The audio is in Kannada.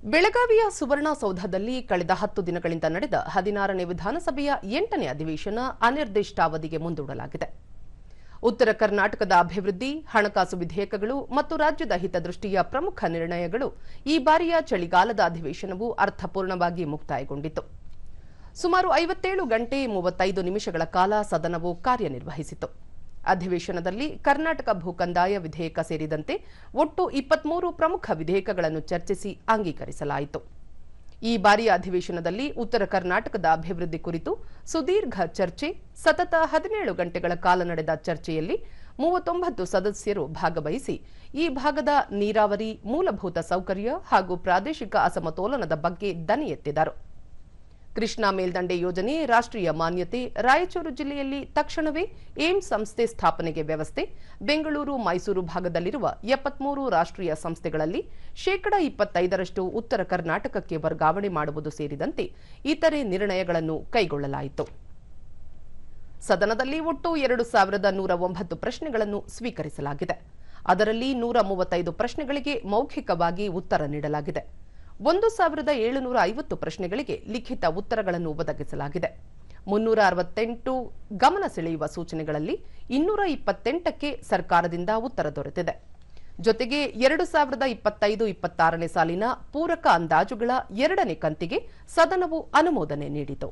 ಬೆಳಗಾವಿಯ ಸುವರ್ಣಸೌಧದಲ್ಲಿ ಕಳೆದ 10 ದಿನಗಳಿಂದ ನಡೆದ 16ನೇ ವಿಧಾನಸಭೆಯ 8ನೇ ಅಧಿವೇಶನ ಅನಿರ್ದಿಷ್ಟಾವಧಿಗೆ ಮುಂದೂಡಲಾಗಿದೆ. ಉತ್ತರ ಕರ್ನಾಟಕದ ಅಭಿವೃದ್ಧಿ, ಹಣಕಾಸು ವಿಧೇಯಕಗಳು ಮತ್ತು ರಾಜ್ಯದ ಹಿತದೃಷ್ಟಿಯ ಪ್ರಮುಖ ನಿರ್ಣಯಗಳು ಈ ಬಾರಿಯ ಚಳಿಗಾಲದ ಅಧಿವೇಶನವು ಅರ್ಥಪೂರ್ಣವಾಗಿ ಮುಕ್ತಾಯಗೊಂಡಿತು. ಸುಮಾರು 57 ಗಂಟೆ 35 ನಿಮಿಷಗಳ ಕಾಲ ಸದನವು ಕಾರ್ಯನಿರ್ವಹಿಸಿತು. ಅಧಿವೇಶನದಲ್ಲಿ ಕರ್ನಾಟಕ ಭೂಕಂದಾಯ ವಿಧೇಯಕ ಸೇರಿದಂತೆ ಒಟ್ಟು 23 ಪ್ರಮುಖ ವಿಧೇಯಕಗಳನ್ನು ಚರ್ಚಿಸಿ ಅಂಗೀಕರಿಸಲಾಯಿತು. ಈ ಬಾರಿಯ ಅಧಿವೇಶನದಲ್ಲಿ ಉತ್ತರ ಕರ್ನಾಟಕದ ಅಭಿವೃದ್ಧಿ ಕುರಿತು ಸುದೀರ್ಘ ಚರ್ಚೆ, ಸತತ 17 ಗಂಟೆಗಳ ಕಾಲ ನಡೆದ ಚರ್ಚೆಯಲ್ಲಿ 39 ಸದಸ್ಯರು ಭಾಗವಹಿಸಿ ಈ ಭಾಗದ ನೀರಾವರಿ, ಮೂಲಭೂತ ಸೌಕರ್ಯ ಹಾಗೂ ಪ್ರಾದೇಶಿಕ ಅಸಮತೋಲನದ ಬಗ್ಗೆ ದನಿ ಎತ್ತಿದರು. ಕೃಷ್ಣಾ ಮೇಲ್ದಂಡೆ ಯೋಜನೆ ರಾಷ್ಟ್ರೀಯ ಮಾನ್ಯತೆ, ರಾಯಚೂರು ಜಿಲ್ಲೆಯಲ್ಲಿ ತಕ್ಷಣವೇ ಏಮ್ಸ್ ಸಂಸ್ಥೆ ಸ್ಥಾಪನೆಗೆ ವ್ಯವಸ್ಥೆ, ಬೆಂಗಳೂರು, ಮೈಸೂರು ಭಾಗದಲ್ಲಿರುವ 73 ರಾಷ್ಟ್ರೀಯ ಸಂಸ್ಥೆಗಳಲ್ಲಿ 25% ಉತ್ತರ ಕರ್ನಾಟಕಕ್ಕೆ ವರ್ಗಾವಣೆ ಮಾಡುವುದು ಸೇರಿದಂತೆ ಇತರೆ ನಿರ್ಣಯಗಳನ್ನು ಕೈಗೊಳ್ಳಲಾಯಿತು. ಸದನದಲ್ಲಿ ಒಟ್ಟು 2109 ಪ್ರಶ್ನೆಗಳನ್ನು ಸ್ವೀಕರಿಸಲಾಗಿದೆ. ಅದರಲ್ಲಿ 135 ಪ್ರಶ್ನೆಗಳಿಗೆ ಮೌಖಿಕವಾಗಿ ಉತ್ತರ ನೀಡಲಾಗಿದೆ. 1750 ಪ್ರಶ್ನೆಗಳಿಗೆ ಲಿಖಿತ ಉತ್ತರಗಳನ್ನು ಒದಗಿಸಲಾಗಿದೆ. 368 ಗಮನ ಸೆಳೆಯುವ ಸೂಚನೆಗಳಲ್ಲಿ 228ಕ್ಕೆ ಸರ್ಕಾರದಿಂದ ಉತ್ತರ ದೊರೆತಿದೆ. ಜೊತೆಗೆ 2025-26ನೇ ಸಾಲಿನ ಪೂರಕ ಅಂದಾಜುಗಳ 2ನೇ ಕಂತಿಗೆ ಸದನವು ಅನುಮೋದನೆ ನೀಡಿತು.